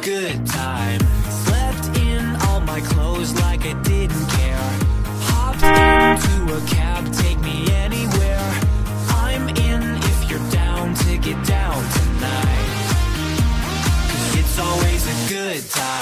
good time. Slept in all my clothes like I didn't care. Hopped into a cab, take me anywhere. I'm in if you're down to get down tonight. 'Cause it's always a good time.